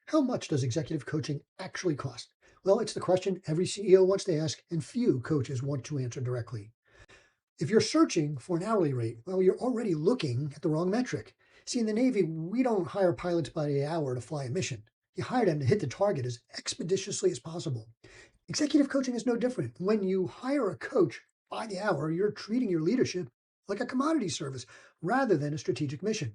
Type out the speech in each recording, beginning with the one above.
How much does executive coaching actually cost? Well, it's the question every CEO wants to ask, and few coaches want to answer directly. If you're searching for an hourly rate, well, you're already looking at the wrong metric. See, in the Navy, we don't hire pilots by the hour to fly a mission. You hire them to hit the target as expeditiously as possible. Executive coaching is no different. When you hire a coach by the hour, you're treating your leadership like a commodity service rather than a strategic mission.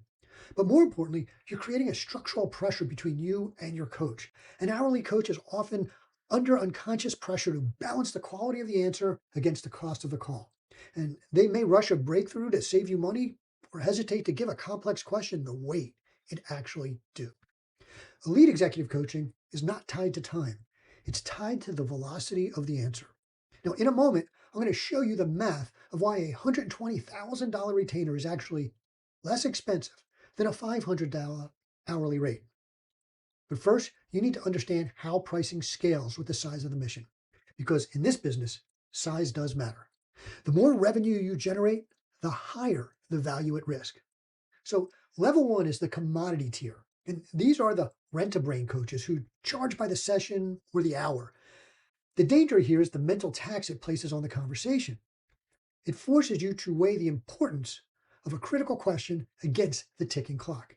But more importantly, you're creating a structural pressure between you and your coach. An hourly coach is often under unconscious pressure to balance the quality of the answer against the cost of the call. And they may rush a breakthrough to save you money or hesitate to give a complex question the weight it actually due. Elite executive coaching is not tied to time. It's tied to the velocity of the answer. Now, in a moment, I'm going to show you the math of why a $120,000 retainer is actually less expensive than a $500 hourly rate. But first, you need to understand how pricing scales with the size of the mission. Because in this business, size does matter. The more revenue you generate, the higher the value at risk. So level one is the commodity tier. And these are the rent-a-brain coaches who charge by the session or the hour. The danger here is the mental tax it places on the conversation. It forces you to weigh the importance of a critical question against the ticking clock.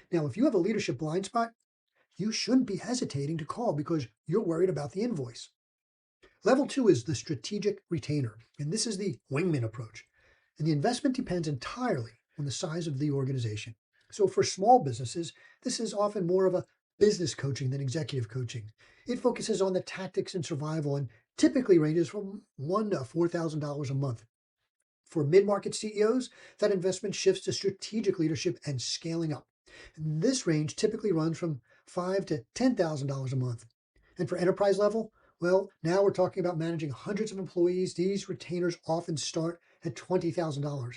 Now, if you have a leadership blind spot, you shouldn't be hesitating to call because you're worried about the invoice. Level two is the strategic retainer, and this is the wingman approach. And the investment depends entirely on the size of the organization. So for small businesses, this is often more of a business coaching than executive coaching. It focuses on the tactics and survival and typically ranges from $1,000 to $4,000 a month. For mid-market CEOs, that investment shifts to strategic leadership and scaling up. And this range typically runs from $5,000 to $10,000 a month. And for enterprise level, well, now we're talking about managing hundreds of employees. These retainers often start at $20,000.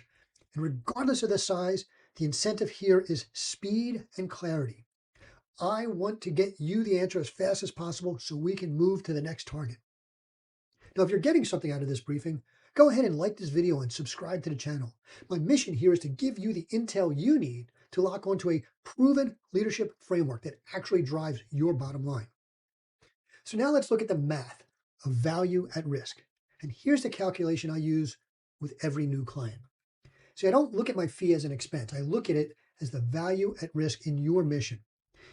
And regardless of the size, the incentive here is speed and clarity. I want to get you the answer as fast as possible so we can move to the next target. Now, if you're getting something out of this briefing, go ahead and like this video and subscribe to the channel. My mission here is to give you the intel you need to lock onto a proven leadership framework that actually drives your bottom line. So now let's look at the math of value at risk. And here's the calculation I use with every new client. See, I don't look at my fee as an expense. I look at it as the value at risk in your mission.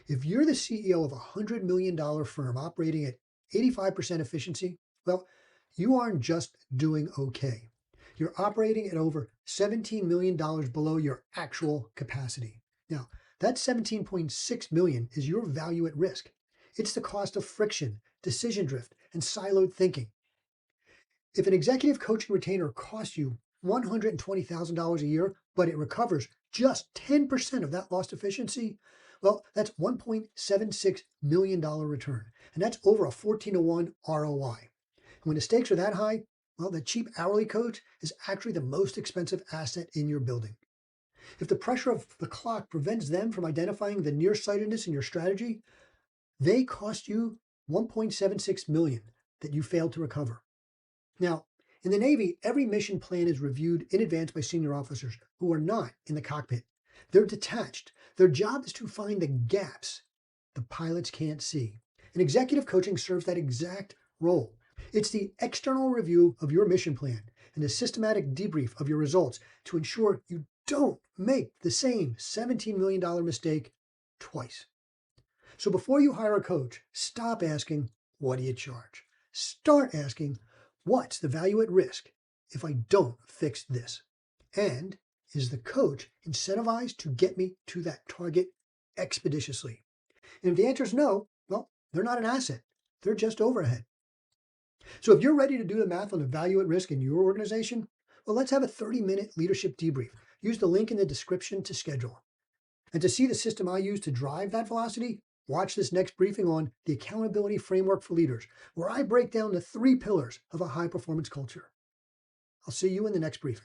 If you're the CEO of a $100 million firm operating at 85% efficiency, well, you aren't just doing okay. You're operating at over $17 million below your actual capacity. Now, that 17.6 million is your value at risk. It's the cost of friction, decision drift, and siloed thinking. If an executive coaching retainer costs you $120,000 a year, but it recovers just 10% of that lost efficiency, well, that's $1.76 million return. And that's over a 14 to 1 ROI. And when the stakes are that high, well, the cheap hourly coach is actually the most expensive asset in your building. If the pressure of the clock prevents them from identifying the nearsightedness in your strategy, they cost you 1.76 million that you failed to recover. Now, in the Navy, every mission plan is reviewed in advance by senior officers who are not in the cockpit. They're detached. Their job is to find the gaps the pilots can't see. And executive coaching serves that exact role. It's the external review of your mission plan and a systematic debrief of your results to ensure you don't make the same $17 million mistake twice. So before you hire a coach, stop asking, what do you charge? Start asking, what's the value at risk if I don't fix this? And is the coach incentivized to get me to that target expeditiously? And if the answer is no, well, they're not an asset. They're just overhead. So if you're ready to do the math on the value at risk in your organization, well, let's have a 30-minute leadership debrief. Use the link in the description to schedule. And to see the system I use to drive that velocity, watch this next briefing on the accountability framework for leaders, where I break down the 3 pillars of a high-performance culture. I'll see you in the next briefing.